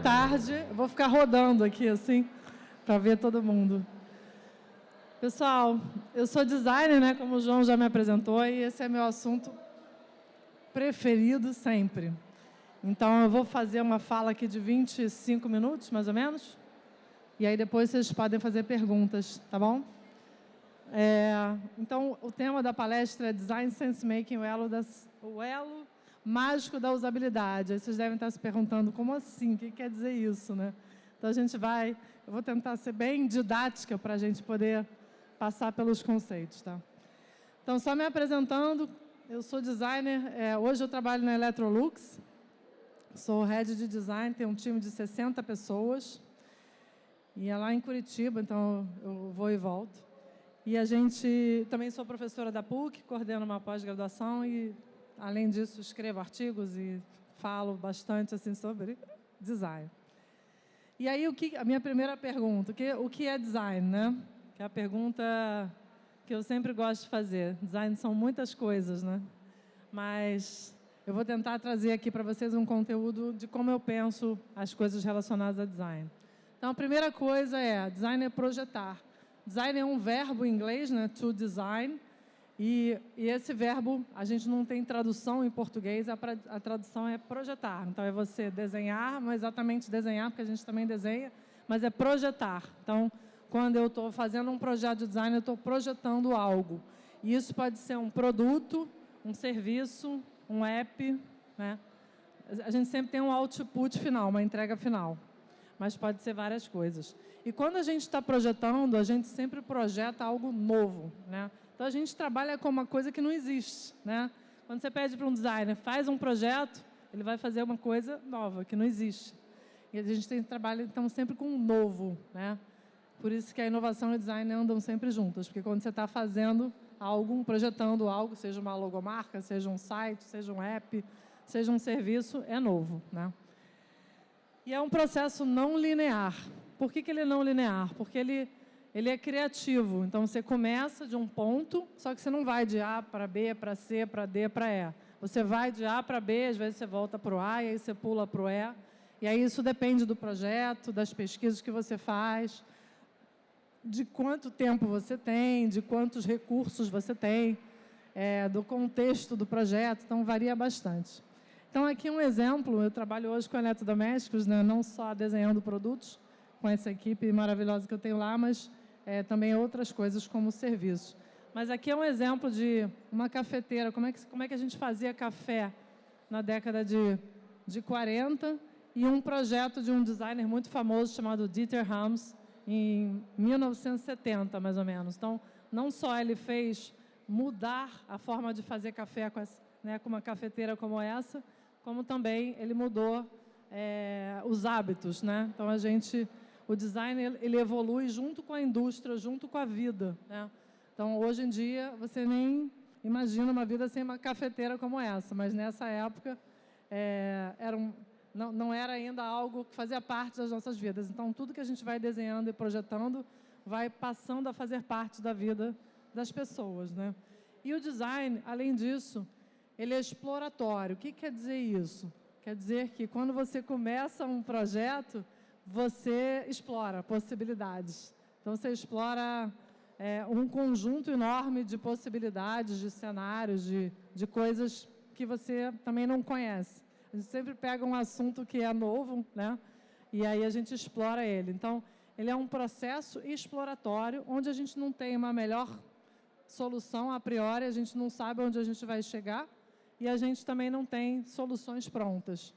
tarde. Eu vou ficar rodando aqui, assim, para ver todo mundo. Pessoal, eu sou designer, né, como o João já me apresentou, e esse é meu assunto preferido sempre. Então, eu vou fazer uma fala aqui de 25 minutos, mais ou menos, e aí depois vocês podem fazer perguntas, tá bom? Então, o tema da palestra é Design Sense Making, o elo mágico da usabilidade. Aí vocês devem estar se perguntando, como assim? O que quer dizer isso, né? Então, eu vou tentar ser bem didática para a gente poder passar pelos conceitos, tá? Então, só me apresentando, eu sou designer, hoje eu trabalho na Electrolux, sou head de design, tenho um time de 60 pessoas, e é lá em Curitiba, então eu vou e volto. E também sou professora da PUC, coordeno uma pós-graduação e, além disso, escrevo artigos e falo bastante assim, sobre design. E aí, a minha primeira pergunta, o que é design, né? Que é a pergunta que eu sempre gosto de fazer. Design são muitas coisas, né? Mas eu vou tentar trazer aqui para vocês um conteúdo de como eu penso as coisas relacionadas a design. Então, a primeira coisa design é projetar. Design é um verbo em inglês, né? To design. E esse verbo, a gente não tem tradução em português, a tradução é projetar. Então, é você desenhar, não é exatamente desenhar, porque a gente também desenha, mas é projetar. Então, quando eu estou fazendo um projeto de design, eu estou projetando algo. E isso pode ser um produto, um serviço, um app, né? A gente sempre tem um output final, uma entrega final. Mas pode ser várias coisas. E quando a gente está projetando, a gente sempre projeta algo novo, né? Então, a gente trabalha com uma coisa que não existe, né? Quando você pede para um designer, faz um projeto, ele vai fazer uma coisa nova, que não existe. E a gente trabalha, então, sempre com um novo, né? Por isso que a inovação e o design andam sempre juntas, porque quando você está fazendo algo, projetando algo, seja uma logomarca, seja um site, seja um app, seja um serviço, é novo, né? E é um processo não linear. Por que ele é não linear? Porque ele é criativo. Então, você começa de um ponto, só que você não vai de A para B, para C, para D, para E. Você vai de A para B, às vezes você volta para o A, e aí você pula para o E. E aí isso depende do projeto, das pesquisas que você faz, de quanto tempo você tem, de quantos recursos você tem, do contexto do projeto. Então, varia bastante. Então, aqui um exemplo, eu trabalho hoje com eletrodomésticos, né, não só desenhando produtos, com essa equipe maravilhosa que eu tenho lá, mas também outras coisas como serviço. Mas aqui é um exemplo de uma cafeteira, como é que a gente fazia café na década de 40, e um projeto de um designer muito famoso chamado Dieter Rams, em 1970, mais ou menos. Então, não só ele fez mudar a forma de fazer café com uma cafeteira como essa, como também ele mudou os hábitos, né? Então, o design ele evolui junto com a indústria, junto com a vida, né? Então, hoje em dia, você nem imagina uma vida sem uma cafeteira como essa, mas nessa época não era ainda algo que fazia parte das nossas vidas. Então, tudo que a gente vai desenhando e projetando vai passando a fazer parte da vida das pessoas, né? E o design, além disso, ele é exploratório. O que quer dizer isso? Quer dizer que quando você começa um projeto, você explora possibilidades. Então, você explora um conjunto enorme de possibilidades, de cenários, de coisas que você também não conhece. A gente sempre pega um assunto que é novo, né? E aí a gente explora ele. Então, ele é um processo exploratório, onde a gente não tem uma melhor solução a priori, a gente não sabe onde a gente vai chegar, e a gente também não tem soluções prontas.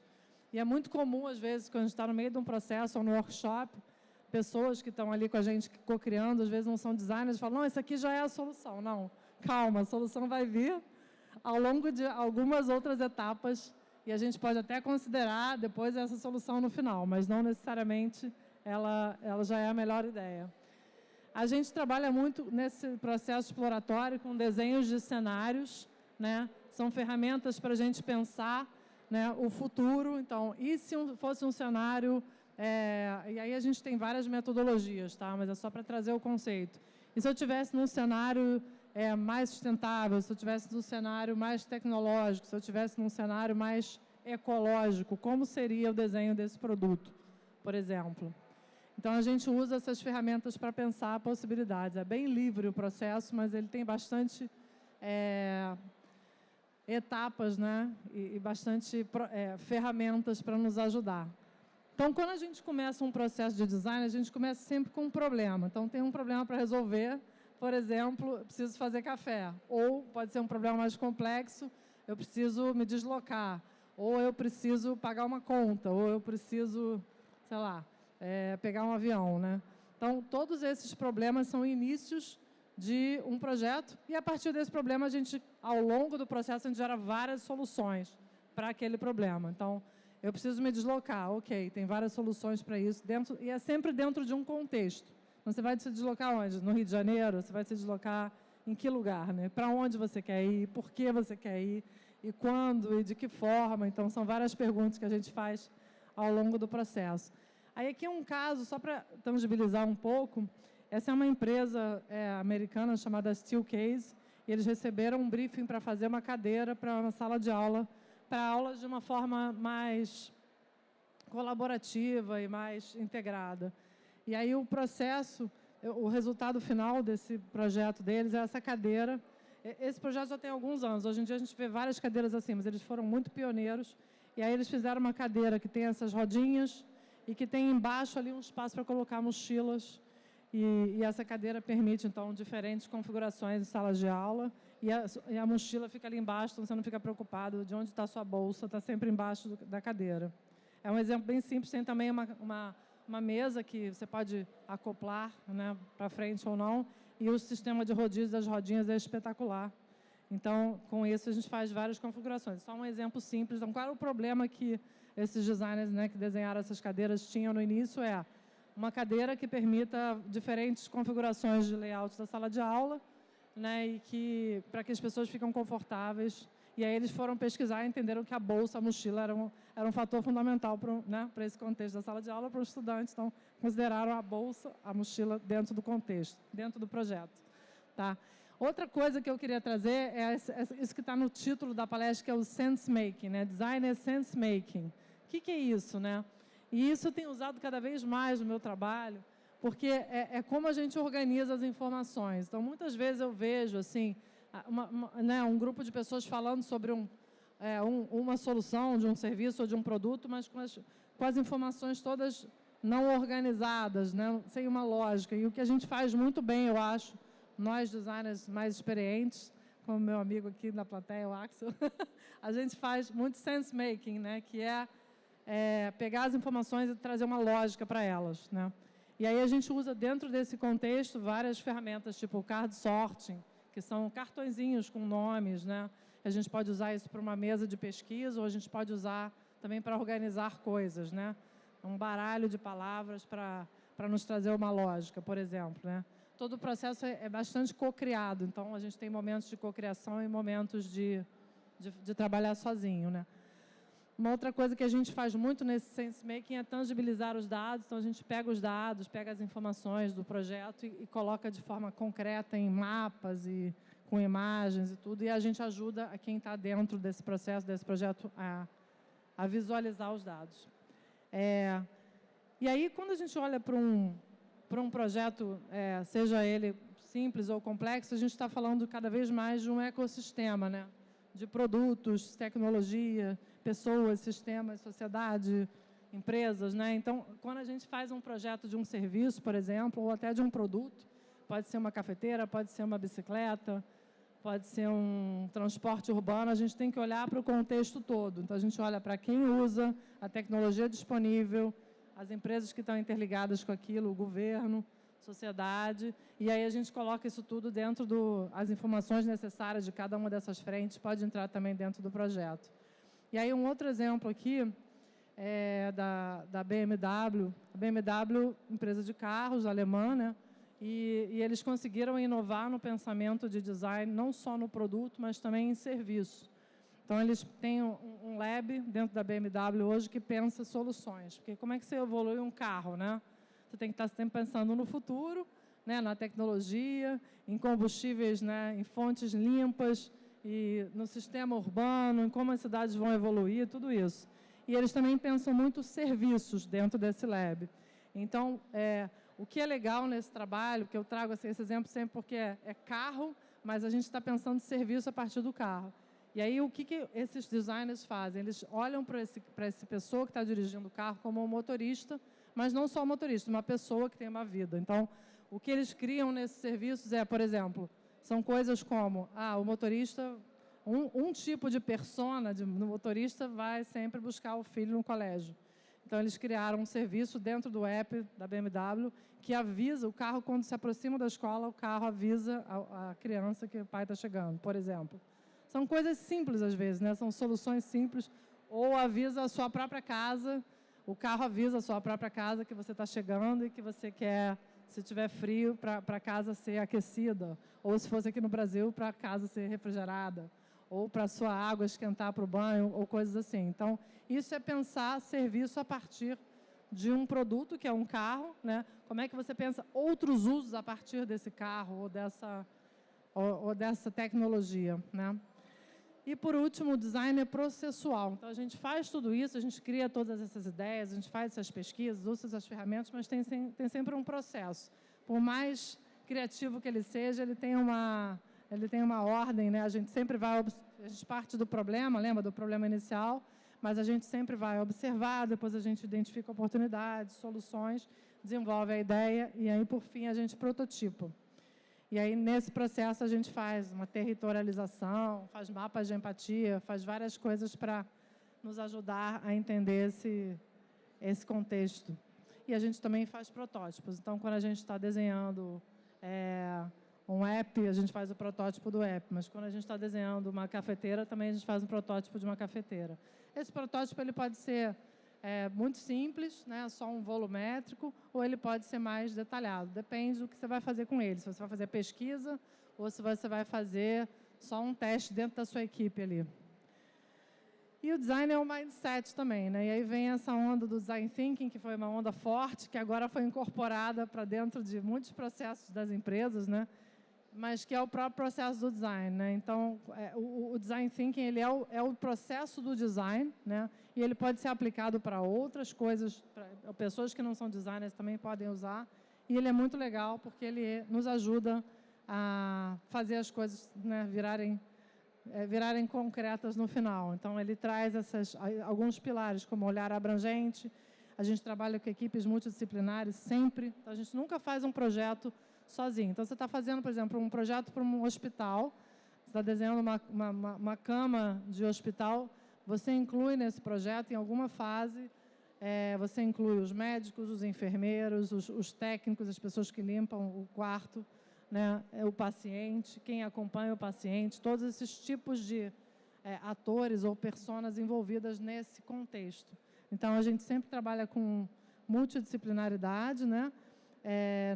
E é muito comum, às vezes, quando a gente está no meio de um processo ou no workshop, pessoas que estão ali com a gente co-criando, às vezes não são designers, falam, não, isso aqui já é a solução. Não, calma, a solução vai vir ao longo de algumas outras etapas, e a gente pode até considerar depois essa solução no final, mas não necessariamente ela já é a melhor ideia. A gente trabalha muito nesse processo exploratório com desenhos de cenários, né? São ferramentas para a gente pensar, né, o futuro. Então, e se fosse um cenário... e aí a gente tem várias metodologias, tá? Mas é só para trazer o conceito. E se eu tivesse num cenário mais sustentável, se eu tivesse num cenário mais tecnológico, se eu tivesse num cenário mais ecológico, como seria o desenho desse produto? por exemplo. Então, a gente usa essas ferramentas para pensar possibilidades. É bem livre o processo, mas ele tem bastante etapas, né? E bastante ferramentas para nos ajudar. Então, quando a gente começa um processo de design, a gente começa sempre com um problema. Então, tem um problema para resolver. Por exemplo, eu preciso fazer café. Ou pode ser um problema mais complexo, eu preciso me deslocar. Ou eu preciso pagar uma conta. Ou eu preciso, sei lá, pegar um avião, né? Então, todos esses problemas são inícios de um projeto e, a partir desse problema, a gente, ao longo do processo, a gente gera várias soluções para aquele problema. Então, eu preciso me deslocar, ok, tem várias soluções para isso, e é sempre dentro de um contexto. Então, você vai se deslocar onde? No Rio de Janeiro? Você vai se deslocar em que lugar, né? Para onde você quer ir, por que você quer ir, e quando, e de que forma. Então, são várias perguntas que a gente faz ao longo do processo. Aí aqui é um caso, só para tangibilizar um pouco, essa é uma empresa americana chamada Steelcase, e eles receberam um briefing para fazer uma cadeira para uma sala de aula, para aulas de uma forma mais colaborativa e mais integrada. E aí o processo, o resultado final desse projeto deles é essa cadeira. Esse projeto já tem alguns anos, hoje em dia a gente vê várias cadeiras assim, mas eles foram muito pioneiros, e aí eles fizeram uma cadeira que tem essas rodinhas, e que tem embaixo ali um espaço para colocar mochilas, e essa cadeira permite, então, diferentes configurações de salas de aula, e a mochila fica ali embaixo, então você não fica preocupado de onde está a sua bolsa, está sempre embaixo da cadeira. É um exemplo bem simples, tem também uma mesa que você pode acoplar, né, para frente ou não, e o sistema de rodízio das rodinhas é espetacular. Então, com isso, a gente faz várias configurações. Só um exemplo simples. Então, qual era o problema que esses designers, né, que desenharam essas cadeiras tinham no início? Uma cadeira que permita diferentes configurações de layout da sala de aula, né, e para que as pessoas fiquem confortáveis. E aí eles foram pesquisar e entenderam que a bolsa, a mochila, era um fator fundamental para esse contexto da sala de aula, para os estudantes. Então, consideraram a bolsa, a mochila, dentro do contexto, dentro do projeto. Tá? Outra coisa que eu queria trazer é isso que está no título da palestra, que é o sense making, né? Design é sense making. O que é isso, né? E isso eu tenho usado cada vez mais no meu trabalho, porque é como a gente organiza as informações. Então, muitas vezes eu vejo assim, né, um grupo de pessoas falando sobre uma solução de um serviço ou de um produto, mas com as informações todas não organizadas, né, sem uma lógica. E o que a gente faz muito bem, eu acho, nós designers mais experientes, como meu amigo aqui na plateia, o Axel, a gente faz muito sense making, né, que é pegar as informações e trazer uma lógica para elas, né? E aí a gente usa dentro desse contexto várias ferramentas, tipo o card sorting, que são cartõezinhos com nomes, né? A gente pode usar isso para uma mesa de pesquisa, ou a gente pode usar também para organizar coisas, né? Um baralho de palavras para nos trazer uma lógica, por exemplo, né? Todo o processo é bastante co-criado, então a gente tem momentos de cocriação e momentos de trabalhar sozinho, né? Uma outra coisa que a gente faz muito nesse sense making é tangibilizar os dados. Então, a gente pega os dados, pega as informações do projeto e coloca de forma concreta em mapas e com imagens e tudo. E a gente ajuda a quem está dentro desse processo, desse projeto, a visualizar os dados. E aí, quando a gente olha para um projeto, seja ele simples ou complexo, a gente está falando cada vez mais de um ecossistema, né? De produtos, tecnologia, pessoas, sistemas, sociedade, empresas, né? Então, quando a gente faz um projeto de um serviço, por exemplo, ou até de um produto, pode ser uma cafeteira, pode ser uma bicicleta, pode ser um transporte urbano, a gente tem que olhar para o contexto todo. Então, a gente olha para quem usa, a tecnologia disponível, as empresas que estão interligadas com aquilo, o governo, sociedade, e aí a gente coloca isso tudo dentro as informações necessárias de cada uma dessas frentes, pode entrar também dentro do projeto. E aí um outro exemplo aqui é da BMW. A BMW, empresa de carros alemã, né? E eles conseguiram inovar no pensamento de design, não só no produto, mas também em serviço. Então, eles têm um lab dentro da BMW hoje que pensa soluções. Porque como é que você evolui um carro, né? Você tem que estar sempre pensando no futuro, né, na tecnologia, em combustíveis, né, em fontes limpas, e no sistema urbano, em como as cidades vão evoluir, tudo isso. E eles também pensam muito serviços dentro desse lab. Então, o que é legal nesse trabalho, que eu trago assim, esse exemplo sempre porque é carro, mas a gente está pensando em serviço a partir do carro. E aí, o que esses designers fazem? Eles olham para essa pessoa que está dirigindo o carro como um motorista, mas não só um motorista, uma pessoa que tem uma vida. Então, o que eles criam nesses serviços por exemplo, são coisas como, o motorista, um tipo de persona no motorista vai sempre buscar o filho no colégio. Então, eles criaram um serviço dentro do app da BMW que avisa o carro, quando se aproxima da escola, o carro avisa a criança que o pai está chegando, por exemplo. São coisas simples, às vezes, né? São soluções simples. Ou avisa a sua própria casa, o carro avisa a sua própria casa que você está chegando e que você quer, se tiver frio, para a casa ser aquecida. Ou, se fosse aqui no Brasil, para a casa ser refrigerada. Ou para a sua água esquentar para o banho, ou coisas assim. Então, isso é pensar serviço a partir de um produto, que é um carro, né? Como é que você pensa outros usos a partir desse carro ou dessa tecnologia, né? E, por último, o design é processual. Então, a gente faz tudo isso, a gente cria todas essas ideias, a gente faz essas pesquisas, usa essas ferramentas, mas tem sempre um processo. Por mais criativo que ele seja, ele tem uma ordem, né? A gente sempre vai, a gente parte do problema, lembra do problema inicial, mas a gente sempre vai observar, depois a gente identifica oportunidades, soluções, desenvolve a ideia e aí, por fim, a gente prototipa. E aí, nesse processo, a gente faz uma territorialização, faz mapas de empatia, faz várias coisas para nos ajudar a entender esse contexto. E a gente também faz protótipos. Então, quando a gente está desenhando um app, a gente faz o protótipo do app. Mas quando a gente está desenhando uma cafeteira, também a gente faz um protótipo de uma cafeteira. Esse protótipo ele pode ser muito simples, né, só um volumétrico, ou ele pode ser mais detalhado. Depende do que você vai fazer com ele. Se você vai fazer pesquisa ou se você vai fazer só um teste dentro da sua equipe ali. E o design é um mindset também, né? E aí vem essa onda do design thinking, que foi uma onda forte, que agora foi incorporada para dentro de muitos processos das empresas, né? Mas que é o próprio processo do design, né? Então, o design thinking ele é o processo do design, né? E ele pode ser aplicado para outras coisas, para pessoas que não são designers também podem usar. E ele é muito legal porque ele nos ajuda a fazer as coisas, né, virarem concretas no final. Então, ele traz alguns pilares, como olhar abrangente. A gente trabalha com equipes multidisciplinares sempre. Então, a gente nunca faz um projeto sozinho. Então, você está fazendo, por exemplo, um projeto para um hospital, você está desenhando uma cama de hospital, você inclui nesse projeto, em alguma fase, você inclui os médicos, os enfermeiros, os técnicos, as pessoas que limpam o quarto, né, o paciente, quem acompanha o paciente, todos esses tipos de atores ou personas envolvidas nesse contexto. Então, a gente sempre trabalha com multidisciplinaridade, né?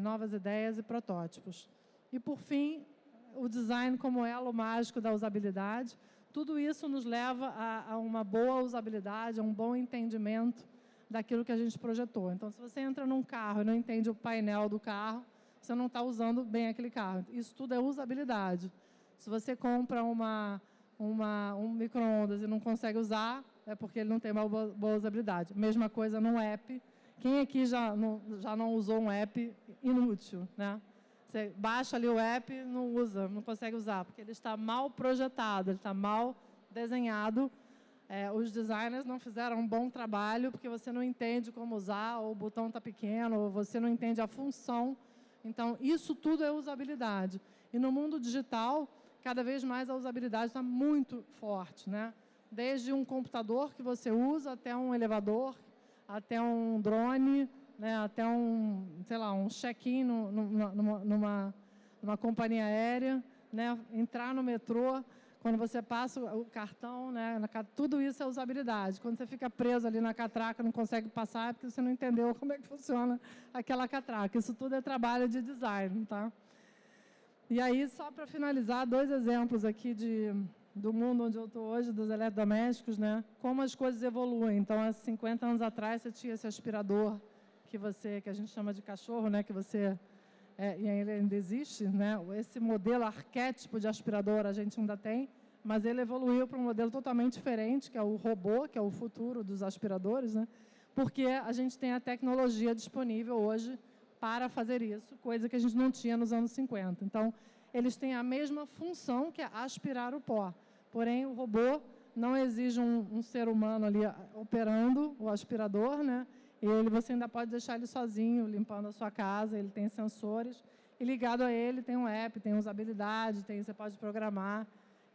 Novas ideias e protótipos. E, por fim, o design como elo mágico da usabilidade. Tudo isso nos leva a uma boa usabilidade, a um bom entendimento daquilo que a gente projetou. Então, se você entra num carro e não entende o painel do carro, você não está usando bem aquele carro. Isso tudo é usabilidade. Se você compra um micro-ondas e não consegue usar, é porque ele não tem uma boa usabilidade. Mesma coisa no app. Quem aqui já não usou um app inútil, né? Você baixa ali o app, não usa, não consegue usar, porque ele está mal projetado, ele está mal desenhado. Os designers não fizeram um bom trabalho, porque você não entende como usar, ou o botão está pequeno, ou você não entende a função. Então, isso tudo é usabilidade. E no mundo digital, cada vez mais a usabilidade está muito forte, né? Desde um computador que você usa, até um elevador, até um drone, né, até um check-in numa companhia aérea, né, entrar no metrô, quando você passa o cartão, né, tudo isso é usabilidade. Quando você fica preso ali na catraca, não consegue passar, é porque você não entendeu como é que funciona aquela catraca. Isso tudo é trabalho de design, tá? E aí, só para finalizar, 2 exemplos aqui do mundo onde eu estou hoje, dos eletrodomésticos, né? Como as coisas evoluem. Então, há 50 anos atrás, você tinha esse aspirador que a gente chama de cachorro, né? Que você... e ele ainda existe, né? Esse modelo arquétipo de aspirador a gente ainda tem, mas ele evoluiu para um modelo totalmente diferente, que é o robô, que é o futuro dos aspiradores, né? Porque a gente tem a tecnologia disponível hoje para fazer isso, coisa que a gente não tinha nos anos 50. Então, eles têm a mesma função, que é aspirar o pó. Porém, o robô não exige um ser humano ali operando o aspirador, né? Você ainda pode deixar ele sozinho, limpando a sua casa, ele tem sensores, e ligado a ele tem um app, tem usabilidade, você pode programar.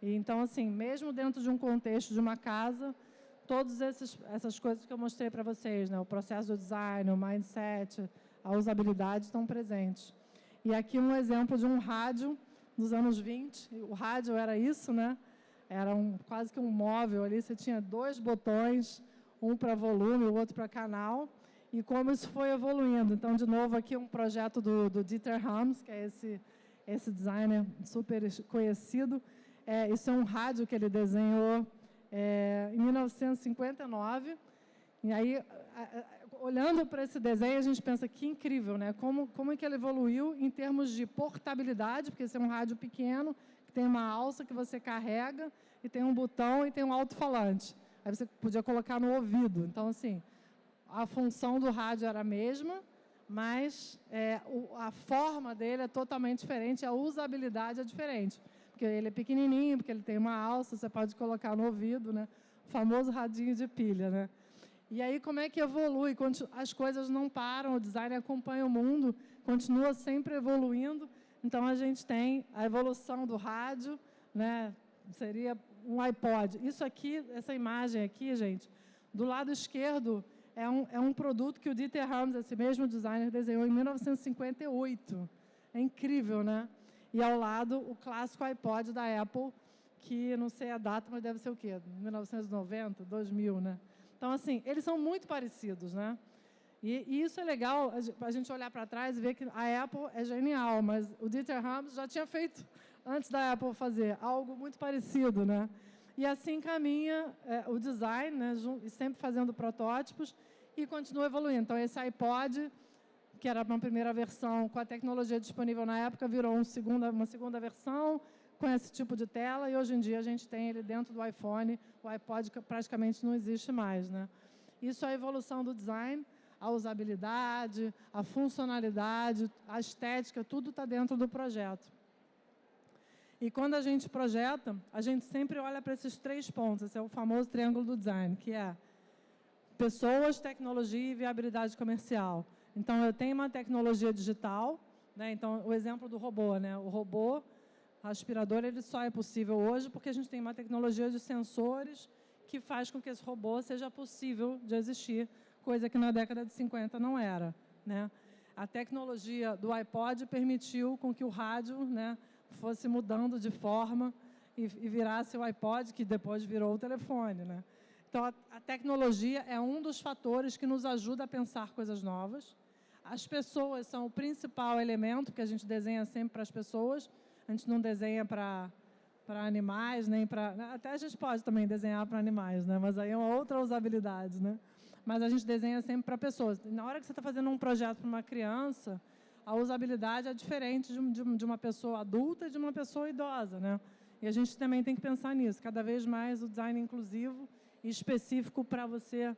Então, assim, mesmo dentro de um contexto de uma casa, todas essas coisas que eu mostrei para vocês, né? O processo do design, o mindset, a usabilidade estão presentes. E aqui um exemplo de um rádio dos anos 20. O rádio era isso, né? Era quase que um móvel ali, você tinha 2 botões, um para volume, o outro para canal, e como isso foi evoluindo. Então, de novo, aqui um projeto do Dieter Rams, que é esse designer super conhecido. Isso é um rádio que ele desenhou em 1959. E aí, olhando para esse desenho, a gente pensa que incrível, né? Como é que ele evoluiu em termos de portabilidade, porque esse é um rádio pequeno, que tem uma alça que você carrega, e tem um botão e tem um alto-falante. Aí você podia colocar no ouvido. Então, assim, a função do rádio era a mesma, mas a forma dele é totalmente diferente, a usabilidade é diferente. Porque ele é pequenininho, porque ele tem uma alça, você pode colocar no ouvido, né? O famoso radinho de pilha, né? E aí, como é que evolui? As coisas não param, o design acompanha o mundo, continua sempre evoluindo. Então, a gente tem a evolução do rádio, né? Seria um iPod. Isso aqui, essa imagem aqui, gente, do lado esquerdo, é um produto que o Dieter Rams, esse mesmo designer, desenhou em 1958. É incrível, né? E ao lado, o clássico iPod da Apple, que não sei a data, mas deve ser o quê? 1990, 2000, né? Então, assim, eles são muito parecidos, né? E isso é legal, a gente olhar para trás e ver que a Apple é genial, mas o Dieter Rams já tinha feito, antes da Apple fazer, algo muito parecido, né? E assim caminha o design, né? Sempre fazendo protótipos e continua evoluindo. Então, esse iPod, que era uma primeira versão, com a tecnologia disponível na época, virou uma segunda versão, com esse tipo de tela, e hoje em dia a gente tem ele dentro do iPhone, o iPod praticamente não existe mais, né? Isso é a evolução do design, a usabilidade, a funcionalidade, a estética, tudo está dentro do projeto. E quando a gente projeta, a gente sempre olha para esses 3 pontos, esse é o famoso triângulo do design, que é pessoas, tecnologia e viabilidade comercial. Então, eu tenho uma tecnologia digital, né? Então, o exemplo do robô, né? O robô aspirador, ele só é possível hoje porque a gente tem uma tecnologia de sensores que faz com que esse robô seja possível de existir, coisa que na década de 50 não era, né? A tecnologia do iPod permitiu com que o rádio, né, fosse mudando de forma e virasse o iPod, que depois virou o telefone, né? Então, a tecnologia é um dos fatores que nos ajuda a pensar coisas novas. As pessoas são o principal elemento que a gente desenha sempre para as pessoas. A gente não desenha para animais, nem para... Até a gente pode também desenhar para animais, né? Mas aí é uma outra usabilidade, né? Mas a gente desenha sempre para pessoas. Na hora que você está fazendo um projeto para uma criança, a usabilidade é diferente de uma pessoa adulta e de uma pessoa idosa, né? E a gente também tem que pensar nisso. Cada vez mais o design inclusivo e específico para você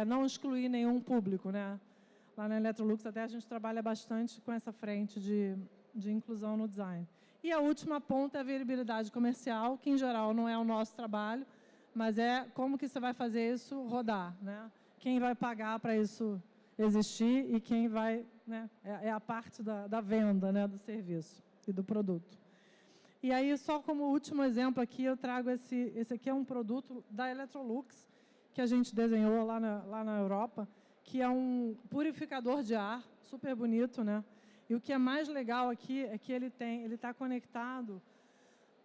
não excluir nenhum público, né? Lá na Electrolux até a gente trabalha bastante com essa frente de inclusão no design. E a última ponta é a viabilidade comercial, que em geral não é o nosso trabalho, mas é como que você vai fazer isso rodar, né? Quem vai pagar para isso existir e quem vai, né? É a parte da venda, né? Do serviço e do produto. E aí, só como último exemplo aqui, eu trago esse aqui é um produto da Electrolux, que a gente desenhou lá na Europa, que é um purificador de ar, super bonito, né? E o que é mais legal aqui é que ele está conectado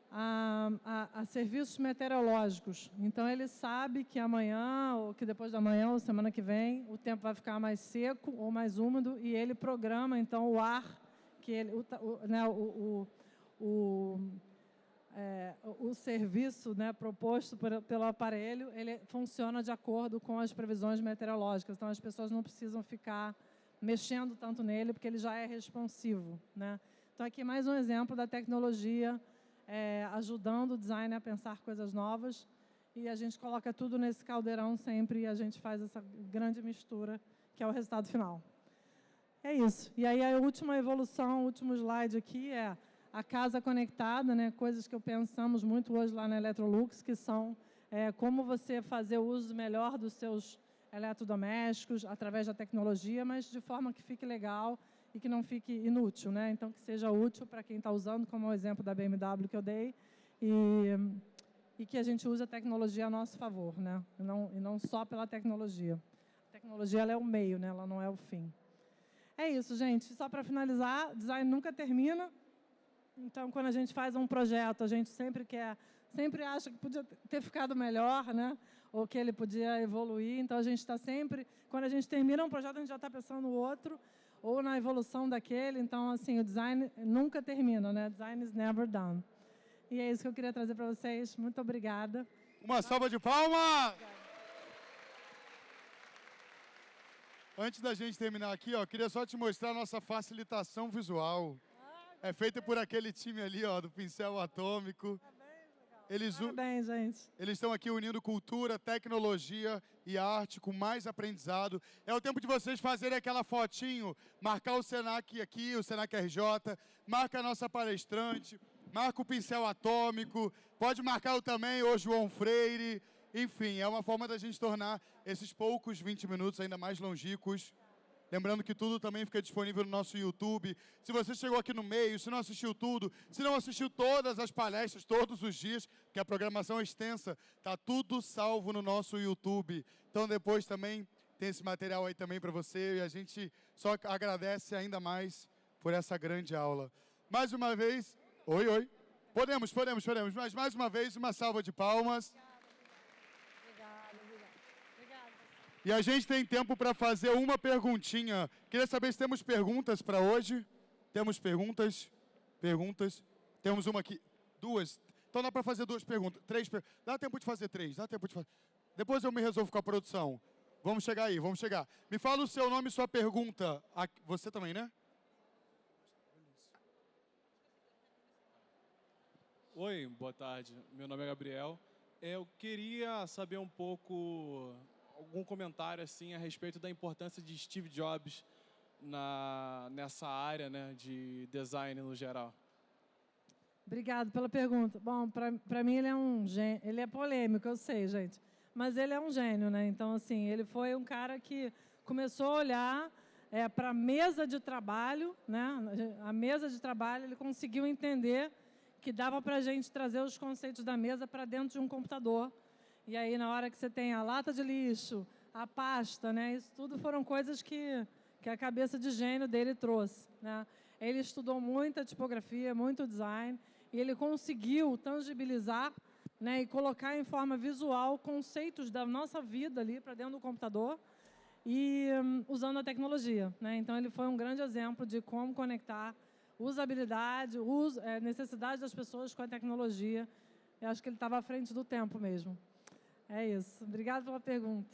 a serviços meteorológicos. Então, ele sabe que amanhã, ou que depois da manhã, ou semana que vem, o tempo vai ficar mais seco ou mais úmido, e ele programa, então, o ar, o serviço, né, proposto pelo aparelho, ele funciona de acordo com as previsões meteorológicas. Então, as pessoas não precisam ficar mexendo tanto nele, porque ele já é responsivo, né? Então, aqui mais um exemplo da tecnologia ajudando o designer a pensar coisas novas. E a gente coloca tudo nesse caldeirão sempre e a gente faz essa grande mistura, que é o resultado final. É isso. E aí a última evolução, o último slide aqui é a casa conectada, né? Coisas que pensamos muito hoje lá na Electrolux, que são como você fazer o uso melhor dos seus eletrodomésticos através da tecnologia, mas de forma que fique legal e que não fique inútil, né? Então, que seja útil para quem está usando, como o exemplo da BMW que eu dei, e que a gente use a tecnologia a nosso favor, né? E não só pela tecnologia. A tecnologia ela é o meio, né? Ela não é o fim. É isso, gente. Só para finalizar, design nunca termina. Então, quando a gente faz um projeto, a gente sempre acha que podia ter ficado melhor, né? Ou que ele podia evoluir. Então, a gente está sempre... Quando a gente termina um projeto, a gente já está pensando no outro, ou na evolução daquele. Então, assim, o design nunca termina, né? Design is never done. E é isso que eu queria trazer para vocês. Muito obrigada. Uma salva de palmas! Antes da gente terminar aqui, ó, queria só te mostrar a nossa facilitação visual. É feita por aquele time ali, ó, do Pincel Atômico. Parabéns, gente. Eles estão aqui unindo cultura, tecnologia e arte com mais aprendizado. É o tempo de vocês fazerem aquela fotinho, marcar o Senac aqui, o Senac RJ, marca a nossa palestrante, marca o Pincel Atômico, pode marcar também o João Freire. Enfim, é uma forma da gente tornar esses poucos 20 minutos ainda mais longínquos. Lembrando que tudo também fica disponível no nosso YouTube. Se você chegou aqui no meio, se não assistiu tudo, se não assistiu todas as palestras, todos os dias, que a programação é extensa, está tudo salvo no nosso YouTube. Então depois também tem esse material aí também para você e a gente só agradece ainda mais por essa grande aula. Mais uma vez... Oi. Podemos. Mas mais uma vez, uma salva de palmas. E a gente tem tempo para fazer uma perguntinha. Queria saber se temos perguntas para hoje. Temos perguntas? Temos uma aqui. Duas. Então dá para fazer duas perguntas. Três perguntas. Dá tempo de fazer três. Depois eu me resolvo com a produção. Vamos chegar aí. Me fala o seu nome e sua pergunta. Você também, né? Oi, boa tarde. Meu nome é Gabriel. Eu queria saber um pouco... algum comentário assim a respeito da importância de Steve Jobs nessa área, né, de design no geral. Obrigado pela pergunta. Bom, para mim ele é um gênio. Ele é polêmico, eu sei, gente. Mas ele é um gênio, né? Então, assim, ele foi um cara que começou a olhar para a mesa de trabalho, né? A mesa de trabalho, ele conseguiu entender que dava para a gente trazer os conceitos da mesa para dentro de um computador. E aí, na hora que você tem a lata de lixo, a pasta, né? Isso tudo foram coisas que a cabeça de gênio dele trouxe, né? Ele estudou muita tipografia, muito design, e ele conseguiu tangibilizar, né, e colocar em forma visual conceitos da nossa vida ali para dentro do computador e usando a tecnologia, né? Então, ele foi um grande exemplo de como conectar usabilidade, necessidade das pessoas com a tecnologia. Eu acho que ele estava à frente do tempo mesmo. É isso. Obrigado pela pergunta.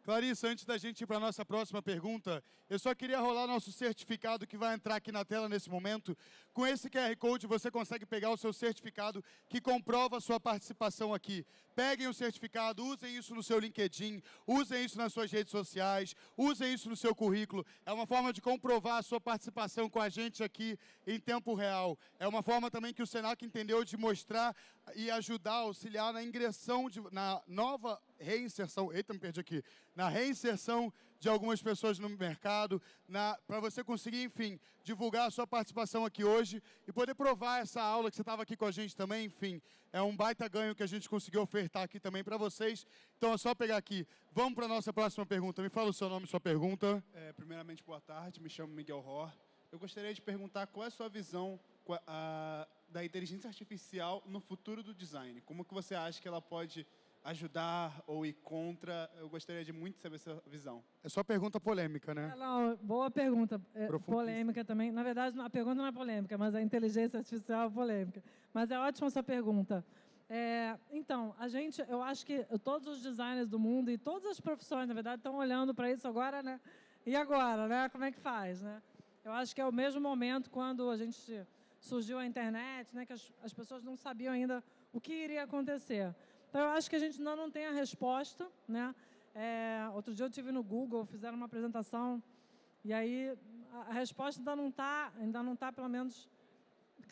Clarissa, antes da gente ir para a nossa próxima pergunta, eu só queria rolar nosso certificado que vai entrar aqui na tela nesse momento. Com esse QR Code, você consegue pegar o seu certificado que comprova a sua participação aqui. Peguem o certificado, usem isso no seu LinkedIn, usem isso nas suas redes sociais, usem isso no seu currículo. É uma forma de comprovar a sua participação com a gente aqui em tempo real. É uma forma também que o Senac entendeu de mostrar e ajudar, auxiliar na ingressão, na nova reinserção, na reinserção de algumas pessoas no mercado, para você conseguir, enfim, divulgar a sua participação aqui hoje e poder provar essa aula que você estava aqui com a gente também, enfim, é um baita ganho que a gente conseguiu ofertar aqui também para vocês. Então é só pegar aqui. Vamos para a nossa próxima pergunta. Me fala o seu nome e sua pergunta. Primeiramente, boa tarde, me chamo Miguel Ror. Eu gostaria de perguntar qual é a sua visão da inteligência artificial no futuro do design. Como que você acha que ela pode ajudar ou ir contra? Eu gostaria de muito saber a sua visão. É só pergunta polêmica, né? Não, boa pergunta. Polêmica também. Na verdade, a pergunta não é polêmica, mas a inteligência artificial é polêmica. Mas é ótima a sua pergunta. Então, eu acho que todos os designers do mundo e todas as profissões, na verdade, estão olhando para isso agora, né? E agora, né? Como é que faz, né? Eu acho que é o mesmo momento quando a gente surgiu a internet, né, que as pessoas não sabiam ainda o que iria acontecer. Então, eu acho que a gente ainda não tem a resposta, né? Outro dia eu estive no Google, fizeram uma apresentação, e aí a resposta ainda não tá, pelo menos,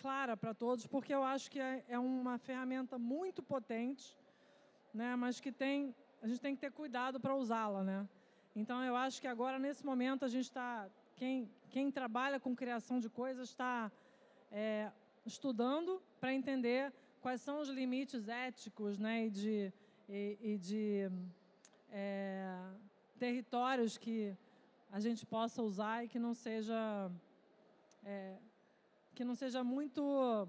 clara para todos, porque eu acho que é uma ferramenta muito potente, né, mas que a gente tem que ter cuidado para usá-la, né? Então, eu acho que agora, nesse momento, a gente está... Quem trabalha com criação de coisas está estudando para entender quais são os limites éticos, né, e de territórios que a gente possa usar e que não seja muito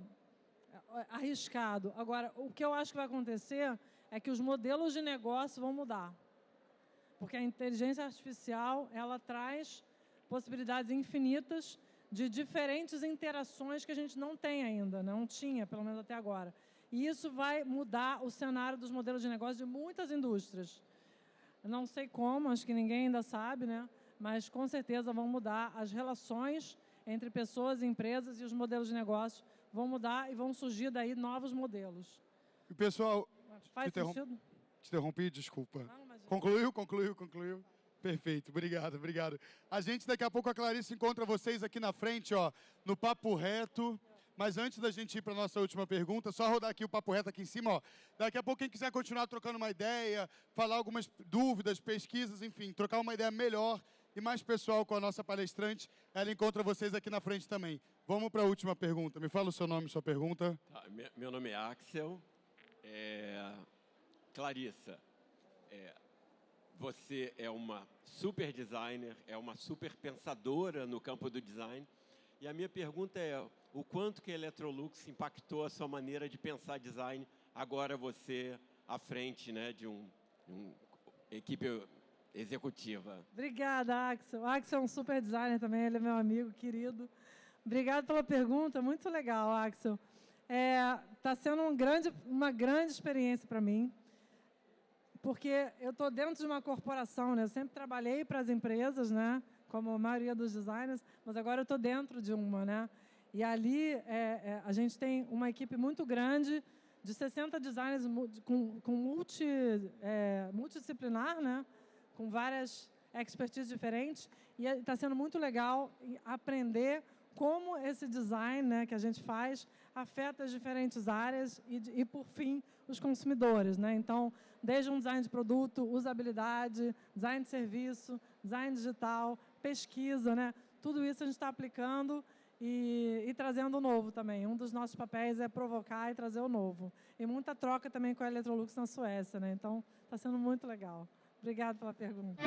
arriscado. Agora, o que eu acho que vai acontecer é que os modelos de negócio vão mudar. Porque a inteligência artificial, ela traz possibilidades infinitas de diferentes interações que a gente não tem ainda, não tinha, pelo menos até agora. E isso vai mudar o cenário dos modelos de negócio de muitas indústrias. Não sei como, acho que ninguém ainda sabe, né? Mas com certeza vão mudar as relações entre pessoas e empresas, e os modelos de negócio vão mudar e vão surgir daí novos modelos. E pessoal, Faz sentido? te interrompi, desculpa. Não, imagina. Concluiu. Perfeito, obrigado. A gente, daqui a pouco, a Clarice encontra vocês aqui na frente, ó, no Papo Reto. Mas antes da gente ir para a nossa última pergunta, só rodar aqui o Papo Reto aqui em cima, ó. Daqui a pouco, quem quiser continuar trocando uma ideia, falar algumas dúvidas, pesquisas, enfim, trocar uma ideia melhor e mais pessoal com a nossa palestrante, ela encontra vocês aqui na frente também. Vamos para a última pergunta. Me fala o seu nome e sua pergunta. Tá, meu nome é Axel. Clarissa, você é uma super designer, é uma super pensadora no campo do design. E a minha pergunta é, o quanto que a Electrolux impactou a sua maneira de pensar design, agora você à frente, né, de uma equipe executiva? Obrigada, Axel. Axel é um super designer também, ele é meu amigo querido. Obrigado pela pergunta, muito legal, Axel. Está sendo uma grande experiência para mim, porque eu estou dentro de uma corporação, né? Eu sempre trabalhei para as empresas, né? Como a maioria dos designers, mas agora eu estou dentro de uma, né? E ali a gente tem uma equipe muito grande de 60 designers com multidisciplinar, né? Com várias expertises diferentes, e está sendo muito legal aprender como esse design, né, que a gente faz afeta as diferentes áreas e, por fim, os consumidores, né? Então, desde um design de produto, usabilidade, design de serviço, design digital, pesquisa, né? Tudo isso a gente está aplicando e trazendo o novo também. Um dos nossos papéis é provocar e trazer o novo. E muita troca também com a Electrolux na Suécia, né? Então, está sendo muito legal. Obrigada pela pergunta.